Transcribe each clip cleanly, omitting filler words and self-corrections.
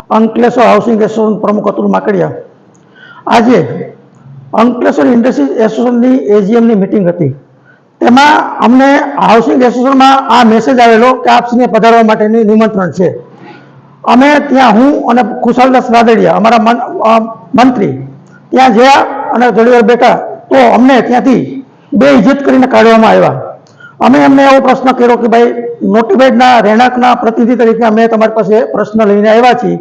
Ankleshwar housing association પ્રમુખ અતુલ માકડિયા. આજે Ankleshwar industries એસોસિએશનની એજીએમની meeting હતી. તેમાં અમને હાઉસિંગ એસોસિએશનમાં આ મેસેજ આવેલો કે આપશ્રીને પધારવા માટેની નિમંત્રણ છે. અમે ત્યાં હું અને ખુશાલદાસ રાદડિયા અમારા મંત્રી ત્યાં ગયા અને થોડી વાર બેઠા તો અમને ત્યાંથી બેઇજ્જત કરીને કાઢવામાં આવ્યા. અમે એમને એવો પ્રશ્ન કર્યો કે ભાઈ નોટિફાઈડના રહેણાંકના પ્રતિનિધિ તરીકે અમે તમારી પાસે પ્રશ્ન લઈને આવ્યા છીએ,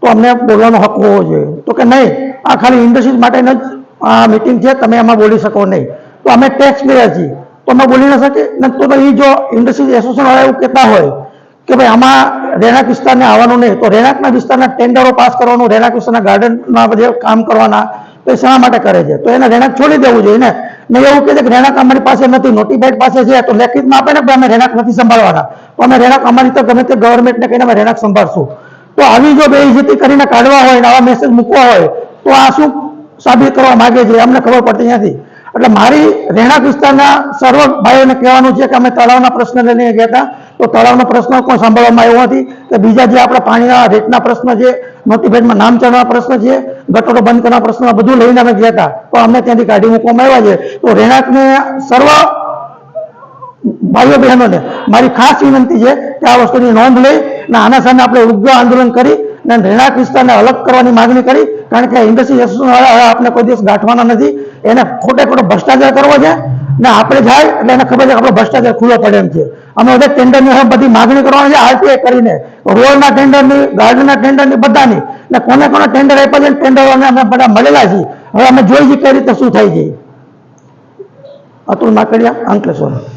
તો અમને બોલવાનો હક હોવો જોઈએ. તો કે નહીં, આ ખાલી ઇન્ડસ્ટ્રીઝ માટેની જ આ મિટિંગ છે, તમે એમાં બોલી શકો નહીં. તો અમે ટેક્સ પેયર છીએ તો અમે બોલી ન શકીએ ને. તો એ જો ઇન્ડસ્ટ્રીઝ એસોસિએશનવાળા એવું કહેતા હોય કે ભાઈ આમાં રહેણાંક વિસ્તારને આવવાનું નહીં, તો રહેણાંકના વિસ્તારના ટેન્ડરો પાસ કરવાનું, રહેણાંક વિસ્તારના ગાર્ડનમાં બધે કામ કરવાના, તો એ શા માટે કરે છે? તો એને રહેણાંક છોડી દેવું જોઈએ ને. નહીં એવું કહે છે કે રહેણાંક અમારી પાસે નથી, નોટિફાઈડ પાસે છે, તો લેખિતમાં આપે ને કે અમે રહેણાંક નથી સંભાળવાના, તો અમે રહેણાંક અમારી તો ગમે તે ગવર્મેન્ટને કહીને અમે રહેણાંક સંભાળશું. તો આવી જો બેઇજ્જતી કરીને કાઢવા હોય ને આવા મેસેજ મૂકવા હોય તો આ શું સાબિત કરવા માંગે છે અમને ખબર પડતી નથી. એટલે મારી રહેણાંક વિસ્તારના સર્વ ભાઈઓને કહેવાનું છે કે અમે તળાવના પ્રશ્ન લઈને ગયા હતા, તો તળાવનો પ્રશ્ન કોઈ સાંભળવામાં આવ્યો નથી. કે બીજા જે આપણા પાણીના રેટના પ્રશ્ન છે, નોટિફાઈડમાં નામ ચડવાના પ્રશ્ન છે, ગટરો બંધ કરવાના પ્રશ્ન, બધું લઈને અમે ગયા હતા, તો અમને ત્યાંથી કાઢી મૂકવામાં આવ્યા છે. તો રહેણાંકને સર્વ ભાઈઓ બહેનોને મારી ખાસ વિનંતી છે કે આ વસ્તુની નોંધ લઈ અને આના સામે આપણે ઉગ્ર આંદોલન કરી અને રહેણાંક વિસ્તારને અલગ કરવાની માગણી કરી. કારણ કે ઇન્ડસ્ટ્રી એસોસિએશનવાળા આપણે કોઈ દિવસ ગાંઠવાના નથી. એને ખોટે ખોટો ભ્રષ્ટાચાર કરવો છે ને આપણે જાય એટલે એને ખબર છે કે આપણો ભ્રષ્ટાચાર ખુલ્લો પડે એમ છે. અમે બધા ટેન્ડરની બધી માગણી કરવાની છે, આરટીઆઈ કરીને રોડના ટેન્ડરની, ગાર્ડનના ટેન્ડરની, બધાની, ને કોને કોને ટેન્ડર આપ્યા છે ટેન્ડરોને અમે બધા મળેલા છીએ. હવે અમે જોઈ છીએ કઈ રીતે શું થાય છે. અતુલ માકડિયા, અંકલેશ્વર.